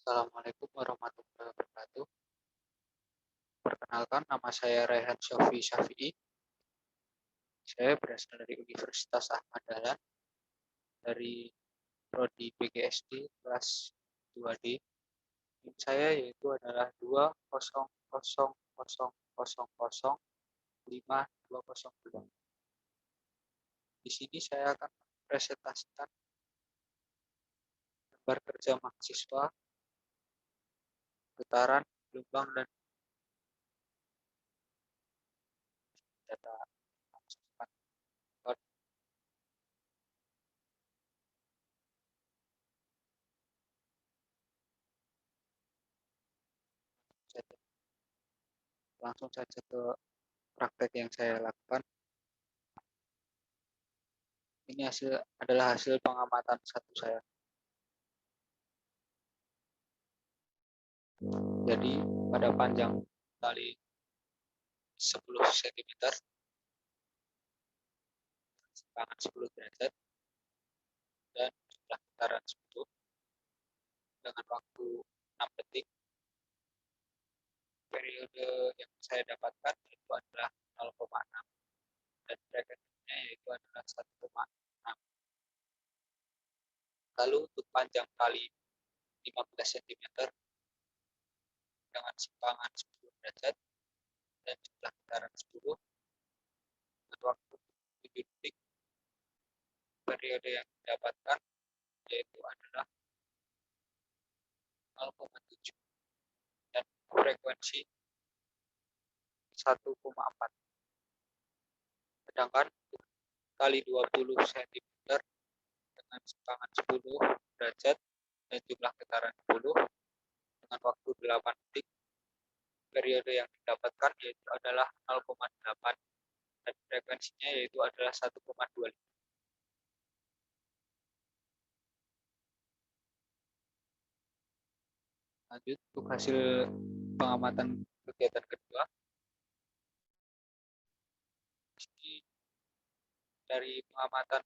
Assalamualaikum warahmatullahi wabarakatuh. Perkenalkan, nama saya Raihan Syafii Syafi'i. Saya berasal dari Universitas Ahmad Dahlan dari Prodi PGSD kelas 2D. NIM saya yaitu adalah 200000522. Di sini saya akan mempresentasikan gambar kerja mahasiswa, getaran, gelombang, dan data. Langsung saja ke praktek yang saya lakukan. Ini adalah hasil pengamatan satu saya. Jadi pada panjang tali 10 cm, simpangan 10 derajat, dan jumlah getaran 10 dengan waktu 6 detik. Periode yang saya dapatkan itu adalah 0,6 dan frekuensinya yaitu adalah 1,6. Lalu untuk panjang tali 15 cm dengan simpangan 10 derajat dan jumlah getaran 10 dengan waktu 7 detik. Periode yang didapatkan yaitu adalah 0,7 dan frekuensi 1,4. Sedangkan kali 20 cm dengan simpangan 10 derajat dan jumlah getaran 10 dengan waktu 8 detik, periode yang didapatkan yaitu adalah 0,8 dan frekuensinya yaitu adalah 1,25. Lanjut untuk hasil pengamatan kegiatan kedua. Dari pengamatan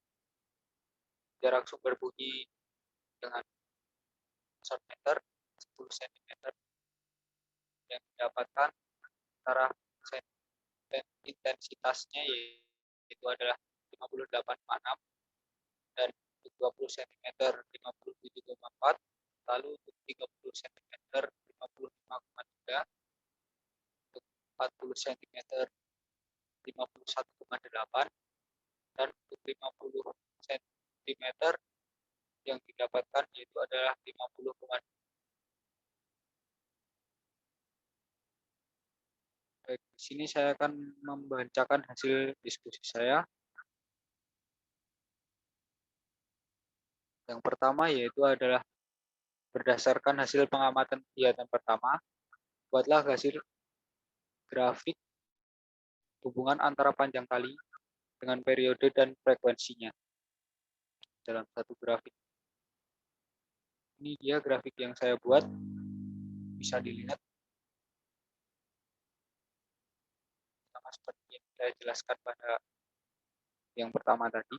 jarak sumber bunyi dengan sound meter 10 cm yang didapatkan antara intensitasnya yaitu adalah 58,6 dan 20 cm 57,4, lalu untuk 30 cm 55,3, untuk 40 cm 51,8, dan untuk 50 cm yang didapatkan yaitu adalah 50,2. Baik, di sini saya akan membacakan hasil diskusi saya. Yang pertama yaitu adalah berdasarkan hasil pengamatan kegiatan pertama, buatlah hasil grafik hubungan antara panjang tali dengan periode dan frekuensinya dalam satu grafik. Ini dia grafik yang saya buat, bisa dilihat sama seperti yang saya jelaskan pada yang pertama tadi.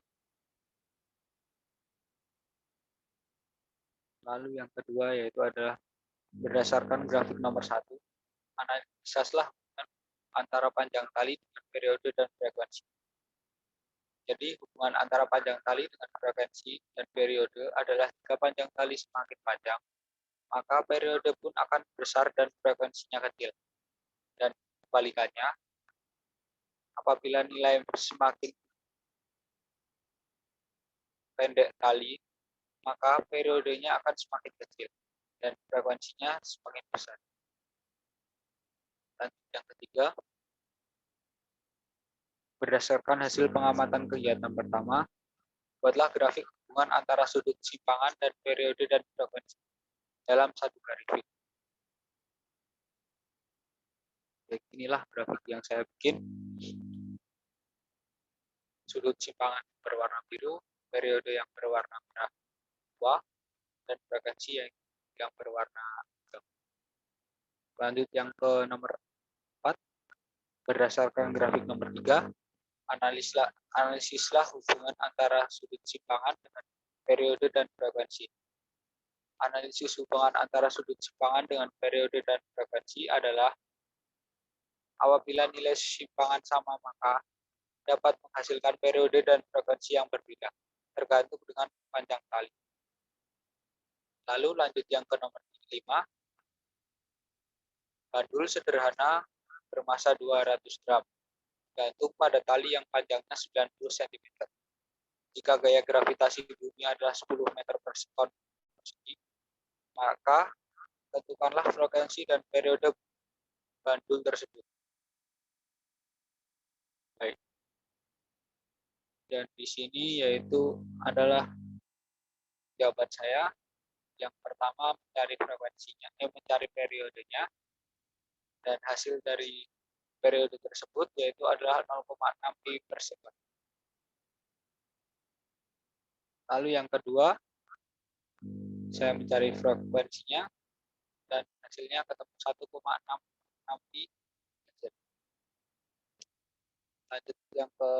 Lalu yang kedua yaitu adalah berdasarkan grafik nomor 1, analisaslah antara panjang tali dengan periode dan frekuensi. Jadi hubungan antara panjang tali dengan frekuensi dan periode adalah jika panjang tali semakin panjang, maka periode pun akan besar dan frekuensinya kecil. Dan kebalikannya, apabila nilai semakin pendek tali, maka periodenya akan semakin kecil dan frekuensinya semakin besar. Dan yang ketiga, berdasarkan hasil pengamatan kegiatan pertama, buatlah grafik hubungan antara sudut simpangan dan periode dan frekuensi dalam satu garis. Baik, inilah grafik yang saya bikin. Sudut simpangan berwarna biru, periode yang berwarna merah tua, dan frekuensi yang berwarna hitam. Lanjut yang ke nomor 4. Berdasarkan grafik nomor 3, analisislah hubungan antara sudut simpangan dengan periode dan frekuensi. Analisis hubungan antara sudut simpangan dengan periode dan frekuensi adalah apabila nilai simpangan sama maka dapat menghasilkan periode dan frekuensi yang berbeda, tergantung dengan panjang tali. Lalu lanjut yang ke nomor 5. Bandul sederhana bermasa 200 gram, gantung pada tali yang panjangnya 90 cm. Jika gaya gravitasi bumi adalah 10 meter per sekon persegi, maka tentukanlah frekuensi dan periode bandul tersebut. Baik. Dan di sini yaitu adalah jawaban saya. Yang pertama mencari frekuensinya, mencari periodenya, dan hasil dari periode tersebut yaitu adalah 0,6 pi per sekon. Lalu yang kedua, saya mencari frekuensinya dan hasilnya ketemu 1,66 pi. Lanjut yang ke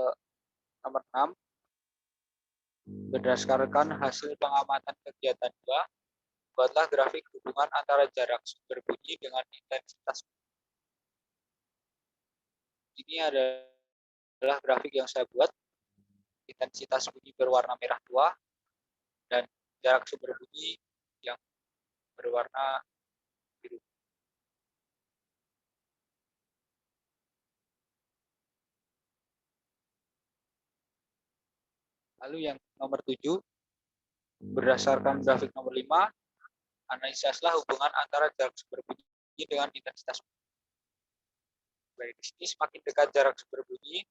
nomor 6. Berdasarkan hasil pengamatan kegiatan 2, buatlah grafik hubungan antara jarak sumber bunyi dengan intensitas. Ini adalah grafik yang saya buat. Intensitas bunyi berwarna merah tua dan jarak sumber bunyi yang berwarna biru. Lalu yang nomor 7, berdasarkan grafik nomor 5, analisaslah hubungan antara jarak sumber bunyi dengan intensitas bunyi. Baik, di sini semakin dekat jarak sumber bunyi,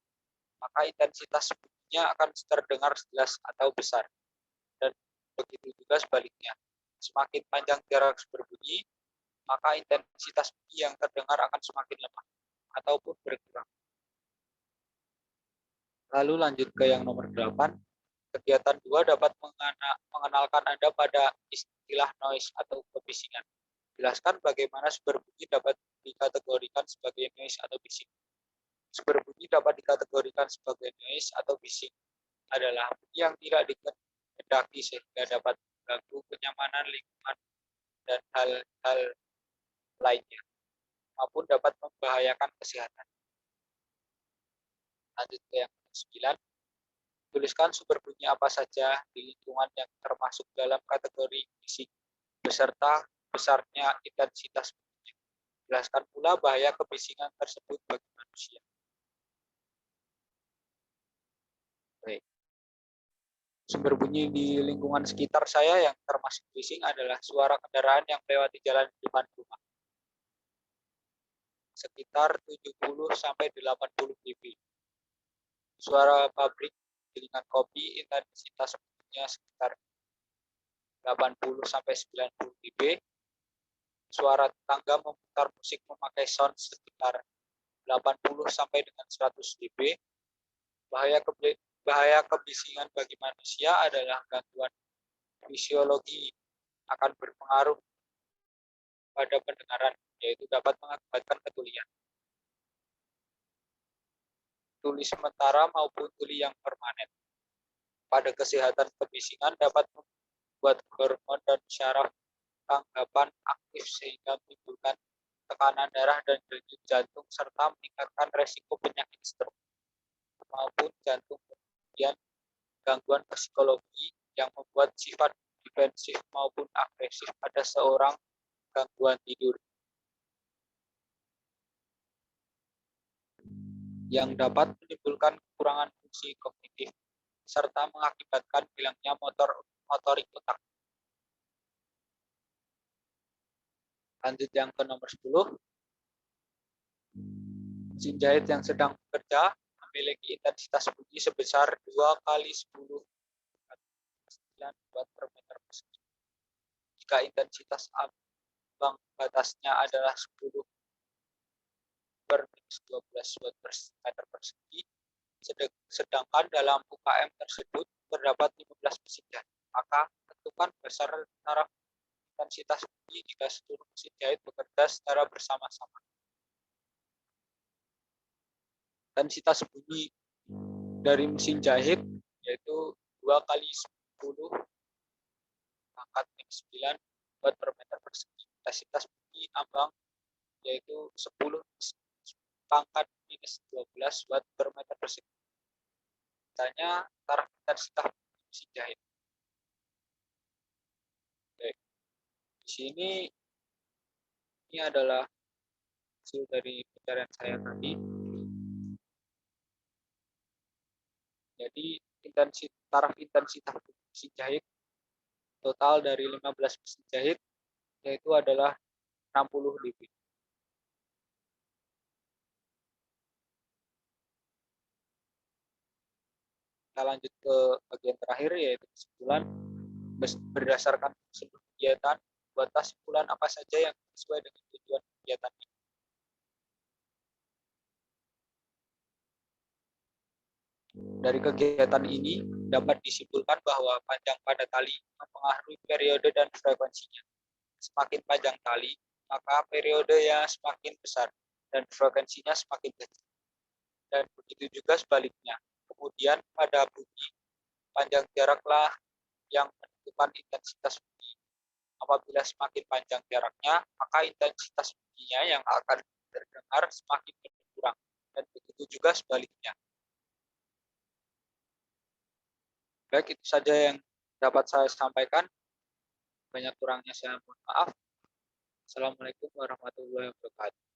maka intensitas bunyinya akan terdengar jelas atau besar. Dan begitu juga sebaliknya. Semakin panjang jarak sumber bunyi, maka intensitas bunyi yang terdengar akan semakin lemah ataupun berkurang. Lalu lanjut ke yang nomor 8. Kegiatan 2 dapat mengenalkan Anda pada istilah noise atau kebisingan. Jelaskan bagaimana sumber bunyi dapat dikategorikan sebagai noise atau bising. Sumber bunyi dapat dikategorikan sebagai noise atau bising adalah bunyi yang tidak dikehendaki sehingga dapat mengganggu kenyamanan lingkungan dan hal-hal lainnya, maupun dapat membahayakan kesehatan. Lanjut ke yang 9. Tuliskan sumber bunyi apa saja di lingkungan yang termasuk dalam kategori bising beserta besarnya intensitas bunyi. Jelaskan pula bahaya kebisingan tersebut bagi manusia. Baik. Sumber bunyi di lingkungan sekitar saya yang termasuk bising adalah suara kendaraan yang melewati jalan di depan rumah. Sekitar 70 sampai 80 dB. Suara pabrik gilingan kopi intensitas bunyinya sekitar 80 sampai 90 dB. Suara tetangga memutar musik memakai sound sekitar 80 sampai dengan 100 dB. Bahaya kebisingan bagi manusia adalah gangguan fisiologi akan berpengaruh pada pendengaran, yaitu dapat mengakibatkan ketulian. Tuli sementara maupun tuli yang permanen. Pada kesehatan kebisingan dapat membuat hormon dan syaraf tanggapan aktif sehingga menimbulkan tekanan darah dan denyut jantung serta meningkatkan resiko penyakit stroke maupun jantung. Kemudian gangguan psikologi yang membuat sifat defensif maupun agresif pada seorang, gangguan tidur yang dapat menimbulkan kekurangan fungsi kognitif serta mengakibatkan hilangnya motorik otak. Lanjut yang ke nomor 10. Mesin jahit yang sedang bekerja memiliki intensitas bunyi sebesar 2 kali 10 watt per meter persegi. Jika intensitas ambang batasnya adalah 10 per 12 watt per meter persegi, sedangkan dalam UKM tersebut terdapat 15 mesin jahit, maka tentukan besar taraf intensitas bunyi jika seluruh mesin jahit bekerja secara bersama-sama. Intensitas bunyi dari mesin jahit yaitu 2 kali 10 pangkat -9 watt per meter persegi. Misalnya taraf intensitas mesin jahit. Oke. Di sini ini adalah hasil dari pencarian saya tadi. Jadi taraf intensitas mesin jahit total dari 15 mesin jahit yaitu adalah 60 dB. Kita lanjut ke bagian terakhir yaitu kesimpulan. Berdasarkan seluruh kegiatan, buatlah simpulan apa saja yang sesuai dengan tujuan kegiatan ini. Dari kegiatan ini dapat disimpulkan bahwa panjang pada tali mempengaruhi periode dan frekuensinya. Semakin panjang tali, maka periodenya semakin besar dan frekuensinya semakin kecil. Dan begitu juga sebaliknya. Kemudian pada bunyi, panjang jaraklah yang menentukan intensitas bunyi. Apabila semakin panjang jaraknya, maka intensitas bunyinya yang akan terdengar semakin berkurang. Dan begitu juga sebaliknya. Baik, itu saja yang dapat saya sampaikan. Banyak kurangnya saya mohon maaf. Assalamualaikum warahmatullahi wabarakatuh.